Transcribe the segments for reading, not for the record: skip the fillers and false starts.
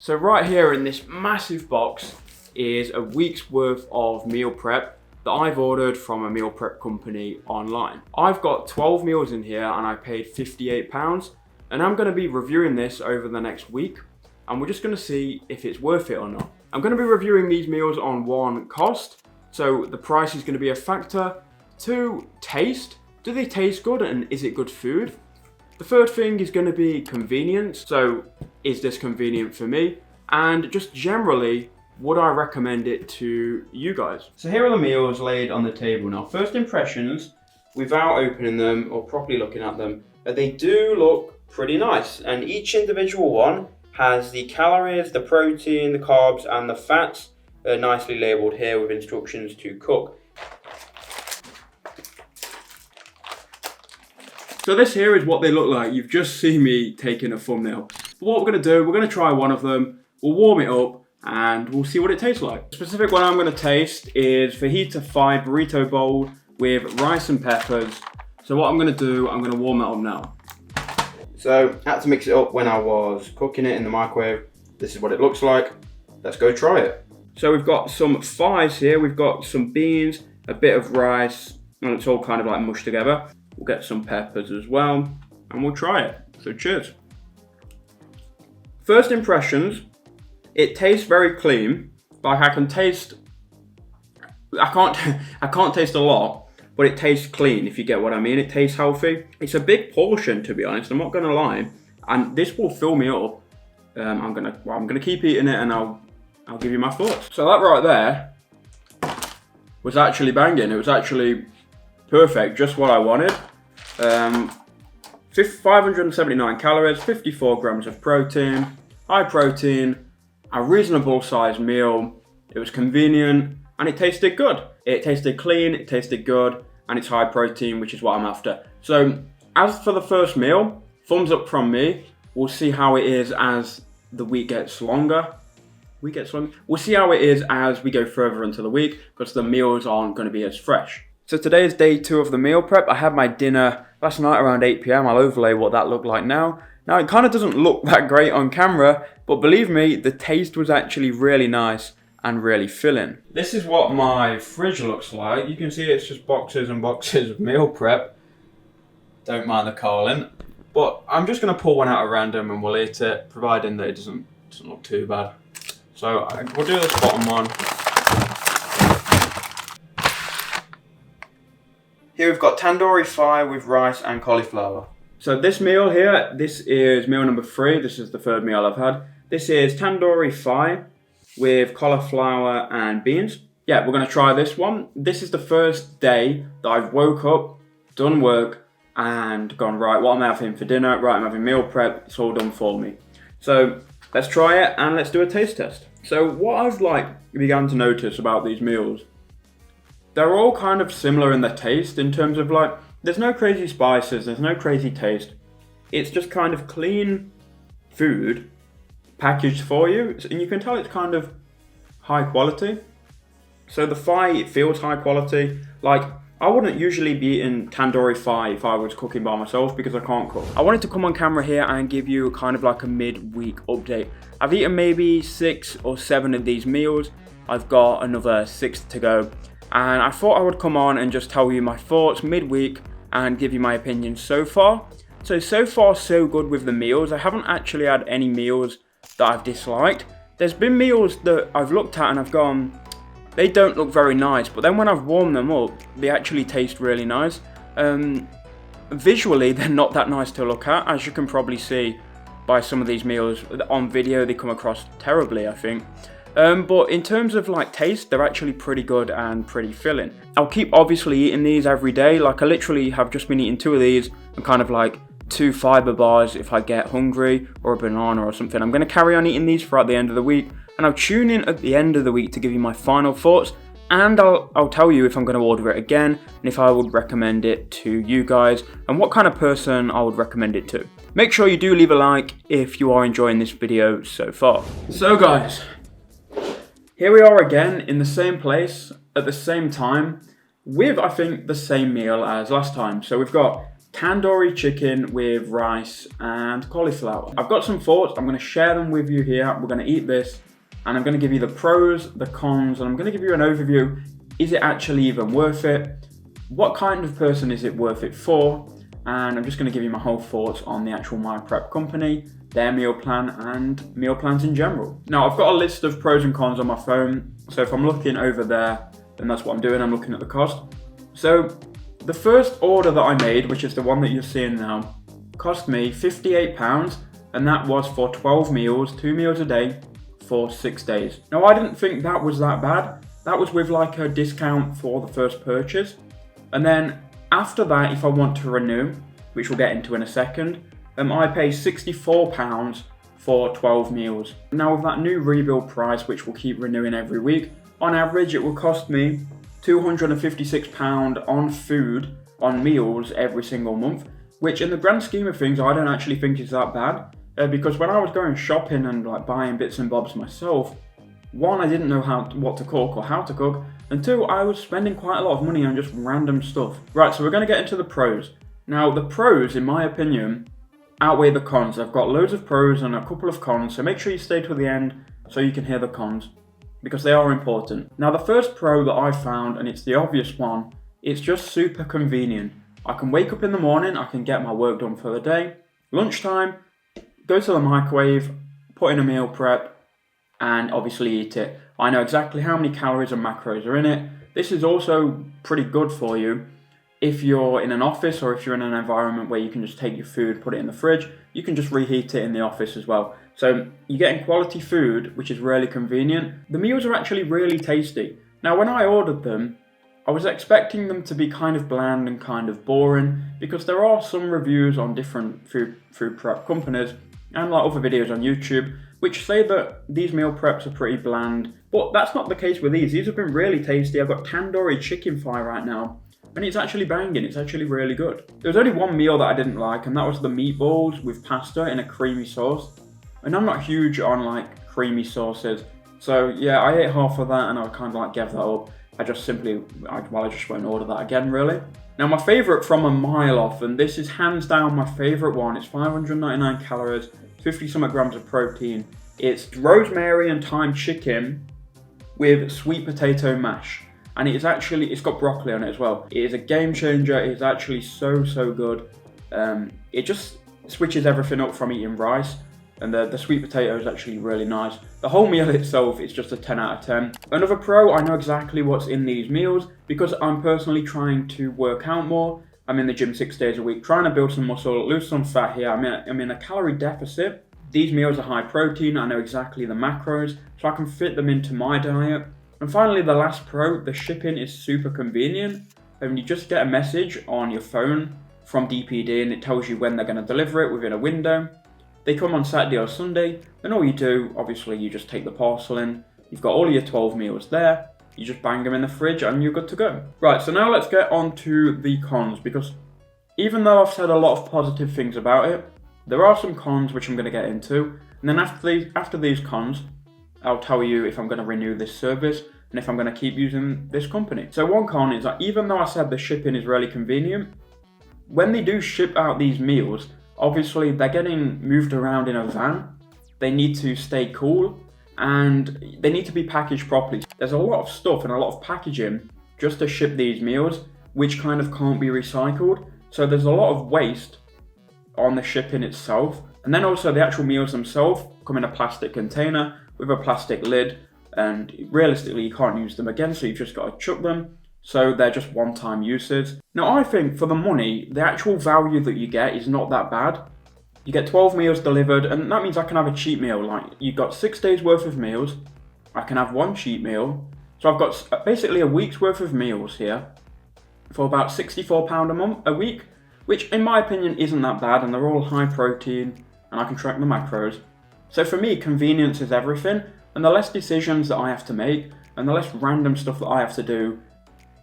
So right here in this massive box is a week's worth of meal prep that I've ordered from a meal prep company online. I've got 12 meals in here and I paid £58, and I'm going to be reviewing this over the next week, and we're just going to see if it's worth it or not. I'm going to be reviewing these meals on 1, cost, so the price is going to be a factor. 2, taste. Do they taste good and is it good food? The third thing is going to be convenience. So is this convenient for me? And just generally, would I recommend it to you guys? So here are the meals laid on the table now. First impressions, without opening them or properly looking at them, they do look pretty nice. And each individual one has the calories, the protein, the carbs and the fats nicely labelled here with instructions to cook. So this here is what they look like. You've just seen me taking a thumbnail. But what we're going to do, we're going to try one of them, we'll warm it up, and we'll see what it tastes like. The specific one I'm going to taste is Fajita 5 burrito bowl with rice and peppers. So what I'm going to do, I'm going to warm that up now. So I had to mix it up when I was cooking it in the microwave. This is what it looks like. Let's go try it. So we've got some fives here, we've got some beans, a bit of rice, and it's all kind of like mushed together. We'll get some peppers as well, and we'll try it. So cheers. First impressions, it tastes very clean. Like I can't taste a lot, but it tastes clean, if you get what I mean. It tastes healthy. It's a big portion, to be honest, I'm not gonna lie. And this will fill me up. I'm gonna keep eating it and I'll give you my thoughts. So that right there was actually banging. It was actually perfect, just what I wanted. 579 calories, 54 grams of protein, high protein, a reasonable sized meal. It was convenient and it tasted good. It tasted clean, it tasted good, and it's high protein, which is what I'm after. So as for the first meal, thumbs up from me. We'll see how it is as the week gets longer. We'll see how it is as we go further into the week, because the meals aren't going to be as fresh. So today is day 2 of the meal prep. I had my dinner last night around 8 PM. I'll overlay what that looked like now. Now it kind of doesn't look that great on camera, but believe me, the taste was actually really nice and really filling. This is what my fridge looks like. You can see it's just boxes and boxes of meal prep. Don't mind the calling. But I'm just going to pull one out at random and we'll eat it, providing that it doesn't look too bad. So we'll do this bottom one. Here we've got Tandoori 5 with rice and cauliflower. So this meal here, this is meal number 3. This is the third meal I've had. This is Tandoori 5 with cauliflower and beans. Yeah, we're going to try this one. This is the first day that I've woke up, done work, and gone, right, what am I having for dinner? Right, I'm having meal prep. It's all done for me. So let's try it and let's do a taste test. So what I've began to notice about these meals, they're all kind of similar in their taste, in terms of there's no crazy spices, there's no crazy taste. It's just kind of clean food packaged for you, and you can tell it's kind of high quality. So the Phi, it feels high quality. I wouldn't usually be eating Tandoori Phi if I was cooking by myself, because I can't cook. I wanted to come on camera here and give you kind of like a mid-week update. I've eaten maybe 6 or 7 of these meals. I've got another 6 to go. And I thought I would come on and just tell you my thoughts midweek and give you my opinion so far. So far so good with the meals. I haven't actually had any meals that I've disliked. There's been meals that I've looked at and I've gone, they don't look very nice, but then when I've warmed them up, they actually taste really nice. Visually, they're not that nice to look at, as you can probably see by some of these meals. On video, they come across terribly, I think. But in terms of taste, they're actually pretty good and pretty filling. I'll keep obviously eating these every day. I literally have just been eating 2 of these and kind of 2 fiber bars if I get hungry, or a banana or something. I'm going to carry on eating these throughout the end of the week, and I'll tune in at the end of the week to give you my final thoughts, and I'll tell you if I'm going to order it again and if I would recommend it to you guys and what kind of person I would recommend it to. Make sure you do leave a like if you are enjoying this video so far. So guys, here we are again in the same place at the same time with, I think, the same meal as last time. So we've got tandoori chicken with rice and cauliflower. I've got some thoughts, I'm going to share them with you here. We're going to eat this and I'm going to give you the pros, the cons, and I'm going to give you an overview. Is it actually even worth it? What kind of person is it worth it for? And I'm just going to give you my whole thoughts on the actual My Prep company, their meal plan, and meal plans in general. Now, I've got a list of pros and cons on my phone, so if I'm looking over there, then that's what I'm doing, I'm looking at the cost. So, the first order that I made, which is the one that you're seeing now, cost me £58, and that was for 12 meals, 2 meals a day, for 6 days. Now, I didn't think that was that bad. That was with like a discount for the first purchase. And then after that, if I want to renew, which we'll get into in a second, I pay £64 for 12 meals. Now with that new rebuild price, which will keep renewing every week, on average it will cost me £256 on food, on meals every single month, which in the grand scheme of things I don't actually think is that bad, because when I was going shopping and like buying bits and bobs myself, one, I didn't know what to cook or how to cook, and two, I was spending quite a lot of money on just random stuff. Right, so we're going to get into the pros. Now, the pros, in my opinion, outweigh the cons. I've got loads of pros and a couple of cons, so make sure you stay to the end so you can hear the cons, because they are important. Now, the first pro that I found, and it's the obvious one, it's just super convenient. I can wake up in the morning, I can get my work done for the day. Lunchtime, go to the microwave, put in a meal prep, and obviously eat it. I know exactly how many calories and macros are in it. This is also pretty good for you if you're in an office or if you're in an environment where you can just take your food, put it in the fridge. You can just reheat it in the office as well. So you're getting quality food, which is really convenient. The meals are actually really tasty. Now when I ordered them, I was expecting them to be kind of bland and kind of boring, because there are some reviews on different food prep companies and like other videos on YouTube which say that these meal preps are pretty bland, but that's not the case with these. These have been really tasty. I've got tandoori chicken thigh right now, and it's actually banging. It's actually really good. There was only one meal that I didn't like, and that was the meatballs with pasta in a creamy sauce. And I'm not huge on like creamy sauces, so yeah, I ate half of that and I kind of like gave that up. I just won't order that again, really. Now my favourite from a mile off, and this is hands down my favourite one, it's 599 calories, 50 something grams of protein. It's rosemary and thyme chicken with sweet potato mash. And it's got broccoli on it as well. It is a game changer. It's actually so good. It just switches everything up from eating rice. And the sweet potato is actually really nice. The whole meal itself is just a 10 out of 10. Another pro, I know exactly what's in these meals because I'm personally trying to work out more. I'm in the gym 6 days a week, trying to build some muscle, lose some fat here. I'm in a calorie deficit. These meals are high protein. I know exactly the macros, so I can fit them into my diet. And finally, the last pro, the shipping is super convenient. And you just get a message on your phone from DPD and it tells you when they're going to deliver it within a window. They come on Saturday or Sunday, and all you do, obviously, you just take the parcel in. You've got all your 12 meals there. You just bang them in the fridge and you're good to go. Right, so now let's get on to the cons, because even though I've said a lot of positive things about it, there are some cons which I'm going to get into. And then after these cons, I'll tell you if I'm going to renew this service and if I'm going to keep using this company. So one con is that even though I said the shipping is really convenient, when they do ship out these meals, obviously they're getting moved around in a van. They need to stay cool and they need to be packaged properly. There's a lot of stuff and a lot of packaging just to ship these meals, which kind of can't be recycled. So there's a lot of waste on the shipping itself. And then also the actual meals themselves come in a plastic container with a plastic lid, and realistically you can't use them again, so you've just got to chuck them. So they're just one-time uses. Now I think for the money, the actual value that you get is not that bad. You get 12 meals delivered, and that means I can have a cheat meal. Like, you've got 6 days worth of meals. I can have one cheat meal. So I've got basically a week's worth of meals here for about £64 a week, which in my opinion isn't that bad, and they're all high protein, and I can track the macros. So for me, convenience is everything, and the less decisions that I have to make, and the less random stuff that I have to do,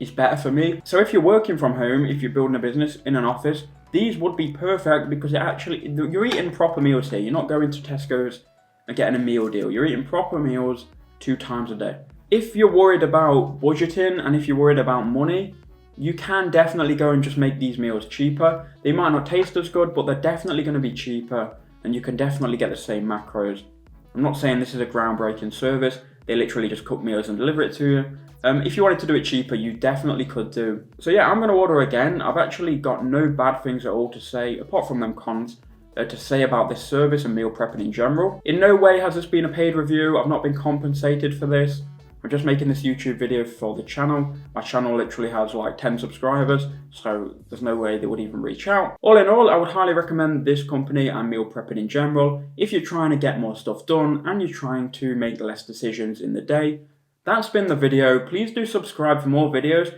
is better for me. So if you're working from home, if you're building a business in an office, these would be perfect because you're eating proper meals here. You're not going to Tesco's and getting a meal deal. You're eating proper meals 2 times a day. If you're worried about budgeting and if you're worried about money, you can definitely go and just make these meals cheaper. They might not taste as good, but they're definitely going to be cheaper, and you can definitely get the same macros. I'm not saying this is a groundbreaking service. They literally just cook meals and deliver it to you. If you wanted to do it cheaper, you definitely could do. So yeah, I'm going to order again. I've actually got no bad things at all to say, apart from them cons, to say about this service and meal prepping in general. In no way has this been a paid review. I've not been compensated for this. I'm just making this YouTube video for the channel. My channel literally has like 10 subscribers, so there's no way they would even reach out. All in all, I would highly recommend this company and meal prepping in general if you're trying to get more stuff done and you're trying to make less decisions in the day. That's been the video. Please do subscribe for more videos.